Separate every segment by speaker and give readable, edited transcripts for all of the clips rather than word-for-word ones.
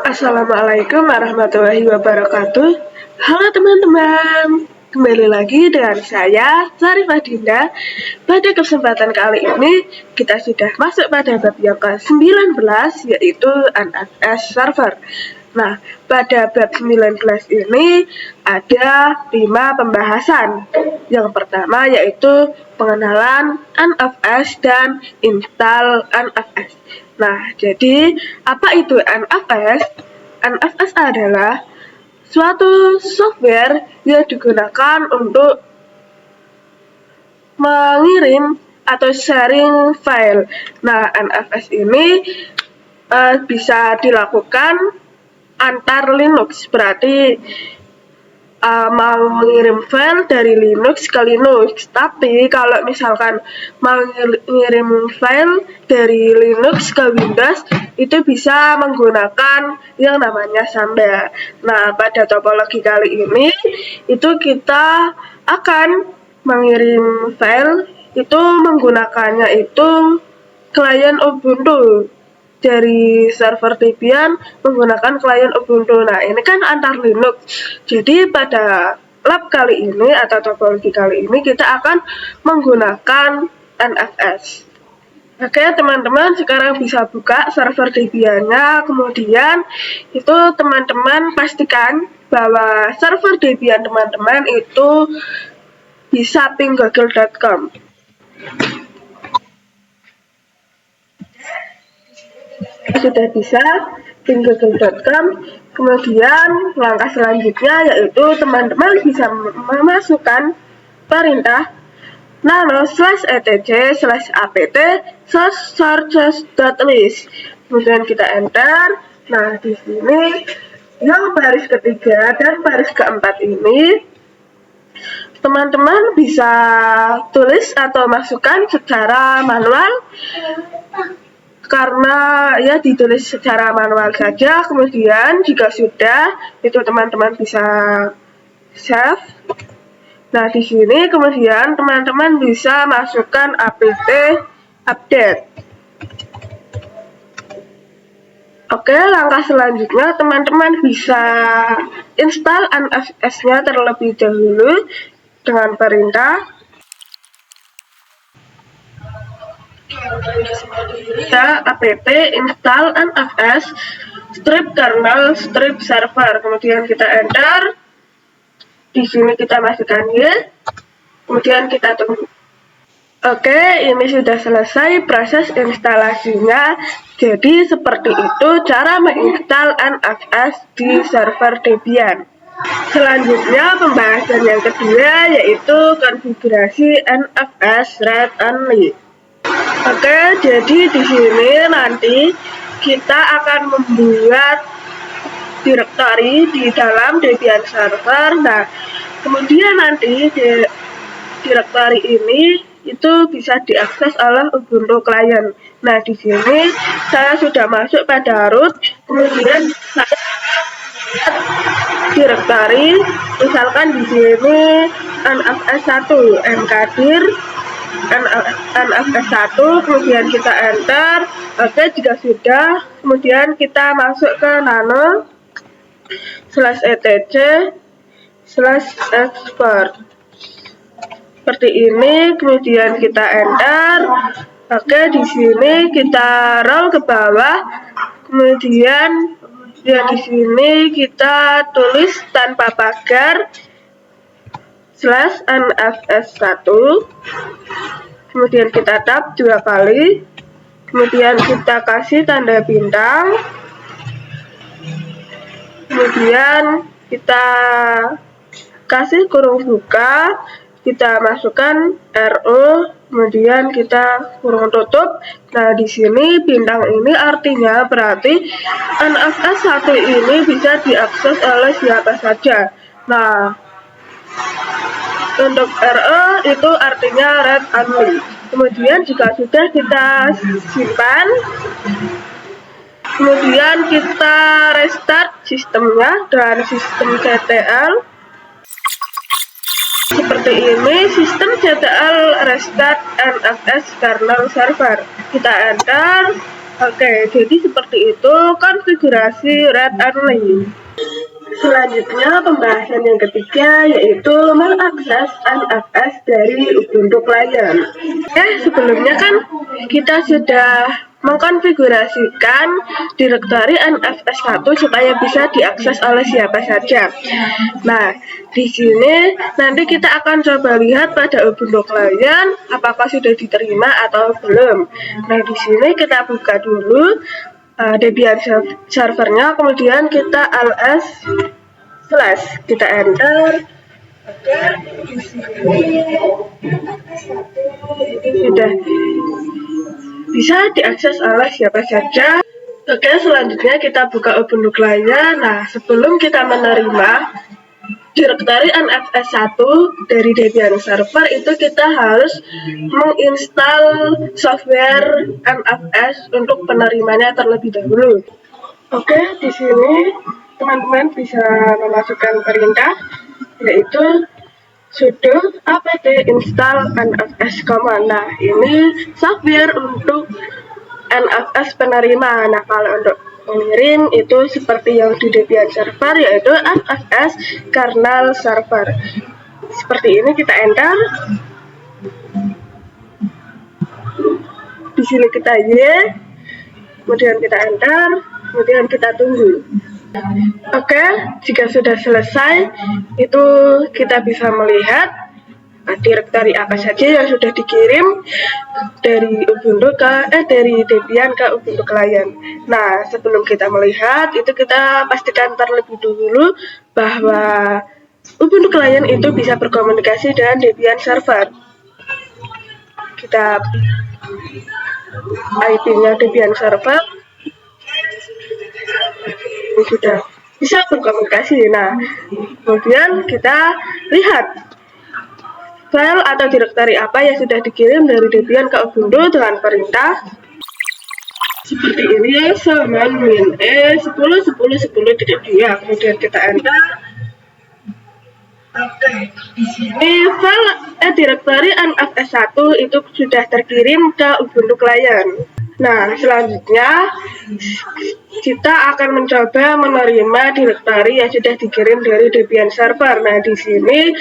Speaker 1: Assalamualaikum warahmatullahi wabarakatuh. Halo teman-teman, kembali lagi dengan saya Zarifah Dinda. Pada kesempatan kali ini kita sudah masuk pada bab yang ke-19, yaitu NFS server. Nah, pada bab 19 ini ada 5 pembahasan. Yang pertama yaitu pengenalan NFS dan install NFS. Nah, jadi apa itu NFS? NFS adalah suatu software yang digunakan untuk mengirim atau sharing file. Nah, NFS ini bisa dilakukan antar Linux, berarti mau mengirim file dari Linux ke Linux. Tapi kalau misalkan mau mengirim file dari Linux ke Windows, itu bisa menggunakan yang namanya Samba. Nah, pada topologi kali ini itu kita akan mengirim file itu menggunakannya itu klien Ubuntu. Dari server Debian menggunakan klien Ubuntu. Nah, ini kan antar Linux. Jadi pada lab kali ini atau topologi kali ini kita akan menggunakan NFS. Oke teman-teman, sekarang bisa buka server Debian-nya. Kemudian itu teman-teman pastikan bahwa server Debian teman-teman itu bisa ping google.com. Sudah bisa ping google.com. Kemudian langkah selanjutnya yaitu teman-teman bisa memasukkan perintah nano/etc/apt/sources.list. Kemudian kita enter. Nah, di sini yang baris ketiga dan baris keempat ini teman-teman bisa tulis atau masukkan secara manual, karena ya ditulis secara manual saja. Kemudian jika sudah, itu teman-teman bisa save. Nah, di sini kemudian teman-teman bisa masukkan apt update. Oke, langkah selanjutnya teman-teman bisa install NFS-nya terlebih dahulu dengan perintah apt install NFS strip kernel strip server. Kemudian kita enter. Di sini kita masukkan ya. Kemudian kita tunggu. Oke, ini sudah selesai proses instalasinya. Jadi seperti itu cara menginstal NFS di server Debian. Selanjutnya pembahasan yang kedua yaitu konfigurasi NFS read only. Oke, jadi di sini nanti kita akan membuat direktori di dalam Debian server. Nah, kemudian nanti direktori ini itu bisa diakses oleh Ubuntu client. Nah, di sini saya sudah masuk pada root, kemudian saya direktori, misalkan di sini NFS1 mkdir NFS1, kemudian kita enter. Oke, jika sudah, kemudian kita masuk ke nano/etc/export seperti ini. Kemudian kita enter. Oke, di sini kita roll ke bawah. Kemudian ya di sini kita tulis tanpa pagar /nfs1. Kemudian kita tab 2 kali. Kemudian kita kasih tanda bintang. Kemudian kita kasih kurung buka. Kita masukkan RO, kemudian kita kurung tutup. Nah, di sini bintang ini artinya berarti NFS1 ini bisa diakses oleh siapa saja. Nah, untuk RO itu artinya read only. Kemudian jika sudah, kita simpan. Kemudian kita restart sistemnya dengan sistem CTL. Seperti ini sistem CTL restart NFS kernel server. Kita enter. Oke, jadi seperti itu konfigurasi read-only. Selanjutnya pembahasan yang ketiga yaitu mengakses NFS dari Ubuntu Client. Sebelumnya kan kita sudah mengkonfigurasikan direktori NFS1 supaya bisa diakses oleh siapa saja. Nah, di sini nanti kita akan coba lihat pada Ubuntu Client apakah sudah diterima atau belum. Nah, di sini kita buka dulu Debian servernya, kemudian kita ls / kita enter. Oke, di sini sudah bisa diakses oleh siapa saja. Oke, selanjutnya kita buka Ubuntu Client. Nah, sebelum kita menerima direktori NFS1 dari Debian server itu kita harus menginstal software NFS untuk penerimanya terlebih dahulu. Oke, di sini teman-teman bisa memasukkan perintah yaitu sudo apt install NFS command. Nah, ini software untuk NFS penerima. Nah, kalau untuk mengirim itu seperti yang di Debian server yaitu NFS kernel server. Seperti ini, kita enter. Di sini kita kemudian kita enter, kemudian kita tunggu. Oke, jika sudah selesai itu kita bisa melihat direktori apa saja yang sudah dikirim dari Ubuntu dari Debian ke Ubuntu Client. Nah, sebelum kita melihat itu kita pastikan terlebih dulu bahwa Ubuntu Client itu bisa berkomunikasi dengan Debian server. Kita IP-nya Debian server sudah bisa berkomunikasi. Nah, kemudian kita lihat file atau direktori apa yang sudah dikirim dari Debian ke Ubuntu dengan perintah seperti ini, summon -e 10.10.10.2. Kemudian kita enter. Oke, di sini file direktori NFS1 itu sudah terkirim ke Ubuntu Client. Nah, selanjutnya kita akan mencoba menerima direktori yang sudah dikirim dari Debian server. Nah, di sini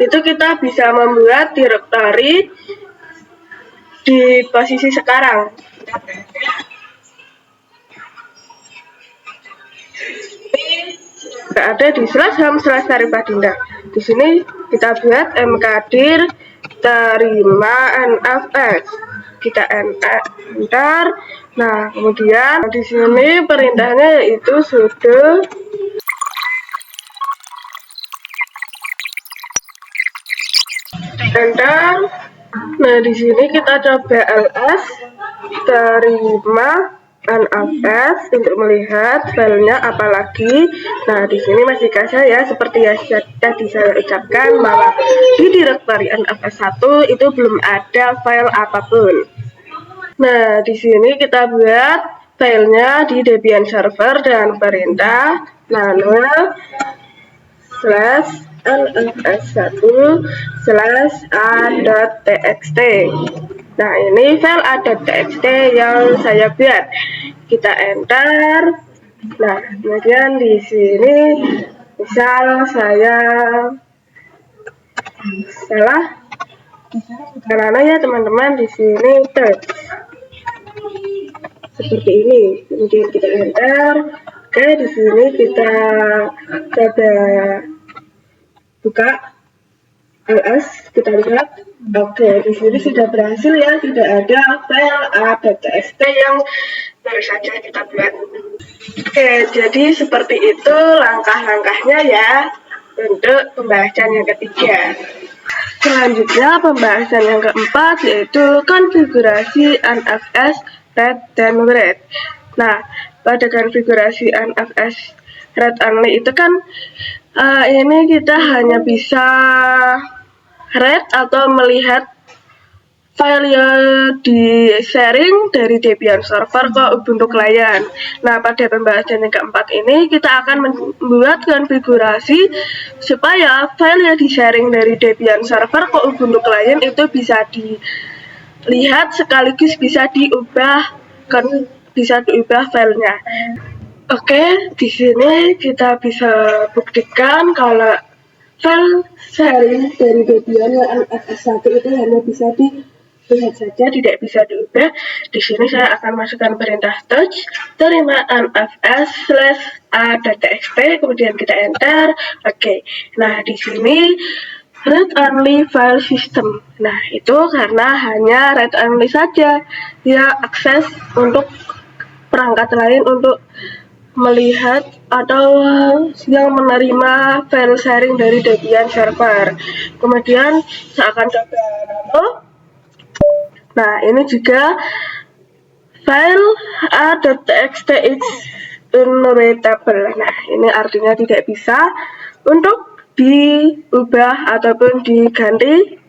Speaker 1: itu kita bisa membuat direktori di posisi sekarang. Ada di /home/taripadinda. Di sini kita buat mkdir terima NFS. Kita enter. Nah, kemudian di sini perintahnya yaitu sudo enter. Nah, di sini kita coba ls terima NFS untuk melihat filenya apalagi. Nah, di sini masih kasih ya, seperti yang tadi saya ucapkan bahwa di direktori NFS1 itu belum ada file apapun. Nah, di sini kita buat filenya di Debian server dengan perintah nano /nfs1/a.txt. Nah, ini file a.txt yang saya buat. Kita enter. Nah, kemudian di sini misal saya salah karena ya teman-teman, di sini seperti ini. Kemudian kita enter. Oke, di sini kita coba buka ls, kita lihat. Oke, di sini sudah berhasil ya, tidak ada file a.txt yang baru saja kita buat. Oke, jadi seperti itu langkah-langkahnya ya untuk pembahasan yang ketiga. Selanjutnya pembahasan yang keempat yaitu konfigurasi NFS read dan read. Nah, pada konfigurasi NFS read only itu kan ini kita hanya bisa read atau melihat file yang di sharing dari Debian server ke Ubuntu Client. Nah, pada pembahasan yang keempat ini kita akan membuat konfigurasi supaya file yang di sharing dari Debian server ke Ubuntu Client itu bisa dilihat sekaligus bisa diubah bisa diubah filenya. Oke, di sini kita bisa buktikan kalau file sharing dari Debian yang NFS1 itu hanya bisa dilihat saja, tidak bisa diubah. Di sini saya akan masukkan perintah touch terima nfs/a.txt, kemudian kita enter. Oke, nah di sini read only file system. Nah, itu karena hanya read only saja, dia akses untuk perangkat lain untuk melihat atau yang menerima file sharing dari Debian server. Kemudian saya akan coba nano. Nah, ini juga file a.txt is unreadable. Nah, ini artinya tidak bisa untuk diubah ataupun diganti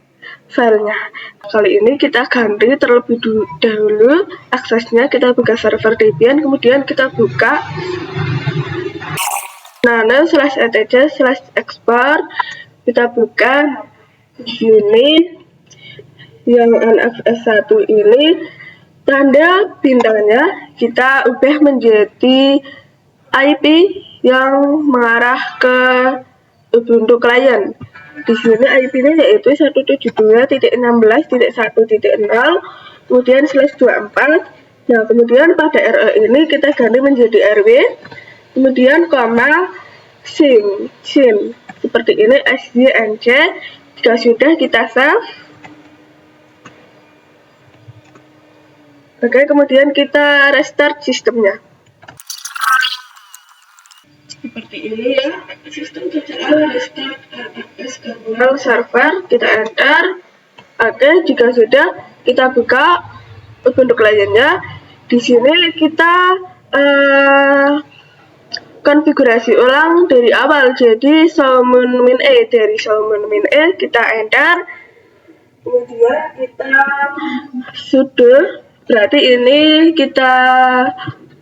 Speaker 1: filenya. Kali ini kita ganti terlebih dahulu aksesnya, kita buka server Debian, kemudian kita buka nano/etc/export, kita buka di sini yang NFS1 ini, tanda bintangnya kita ubah menjadi IP yang mengarah ke Ubuntu client. Di sini IP-nya yaitu 172.16.1.0, kemudian /24. Nah, kemudian pada RE ini kita ganti menjadi RW, kemudian koma sin seperti ini SYNC. Jika sudah, kita save. Oke, kemudian kita restart sistemnya. Seperti ini ya, sistem berjalan. Restart NFS terminal server, kita enter. Oke, jika sudah, kita buka Ubuntu client-nya. Di sini kita konfigurasi ulang dari awal, jadi summon min e, dari summon min e kita enter, kemudian kita sudo, berarti ini kita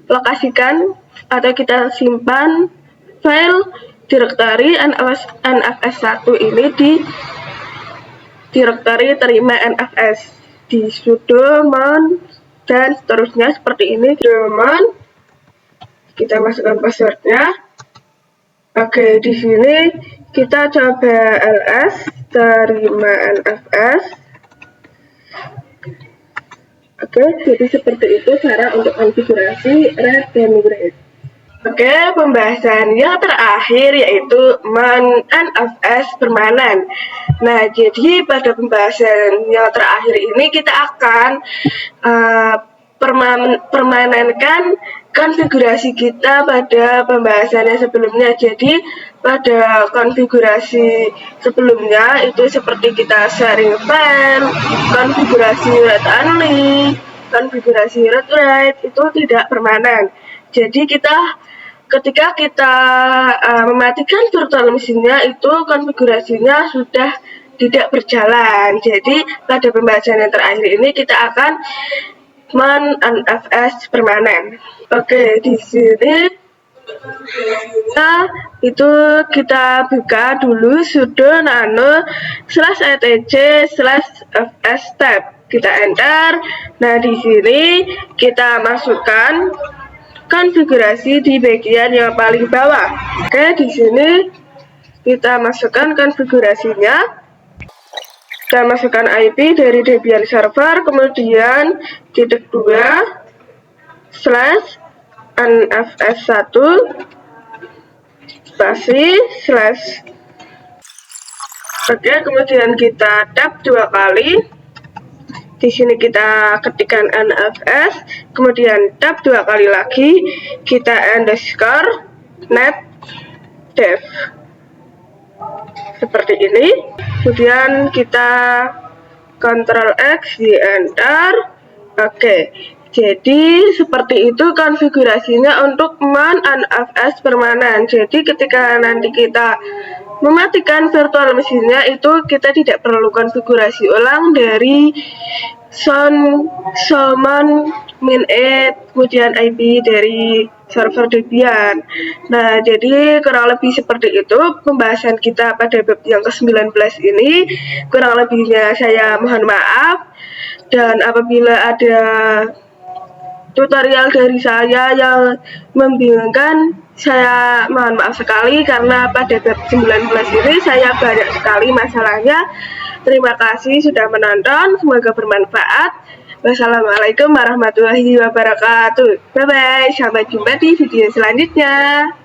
Speaker 1: lokasikan atau kita simpan file direktori NFS1 ini di direktori terima NFS, di sudo mon dan seterusnya seperti ini. Mon, kita masukkan passwordnya. Oke, di sini kita coba ls terima nfs. Oke, jadi seperti itu cara untuk konfigurasi read dan write. Oke, pembahasan yang terakhir yaitu nfs permanen. Nah, jadi pada pembahasan yang terakhir ini kita akan permanenkan konfigurasi kita pada pembahasannya sebelumnya. Jadi pada konfigurasi sebelumnya itu seperti kita sharing file, konfigurasi read only, konfigurasi read write itu tidak permanen. Jadi ketika kita mematikan virtual machine-nya, itu konfigurasinya sudah tidak berjalan. Jadi pada pembahasan yang terakhir ini kita akan nfs permanen. Oke, di sini itu kita buka dulu sudo nano/etc/fstab, kita enter. Nah, di sini kita masukkan konfigurasi di bagian yang paling bawah. Oke, di sini kita masukkan konfigurasinya. Kita masukkan IP dari Debian server, kemudian /nfs1 spasi /. Oke, kemudian kita tab 2 kali. Di sini kita ketikkan nfs, kemudian tab 2 kali lagi, kita underscore net dev. Seperti ini. Kemudian kita Ctrl X di enter. Oke, jadi seperti itu konfigurasinya untuk nfs permanen. Jadi ketika nanti kita mematikan virtual machine-nya, itu kita tidak perlu konfigurasi ulang dari summon min e, kemudian IP dari server Debian. Nah, jadi kurang lebih seperti itu pembahasan kita pada bab yang ke-19 ini. Kurang lebihnya saya mohon maaf, dan apabila ada tutorial dari saya yang membingungkan. Saya mohon maaf sekali karena pada bab 19 ini saya banyak sekali masalahnya. Terima kasih sudah menonton, semoga bermanfaat. Wassalamualaikum warahmatullahi wabarakatuh. Bye bye, sampai jumpa di video selanjutnya.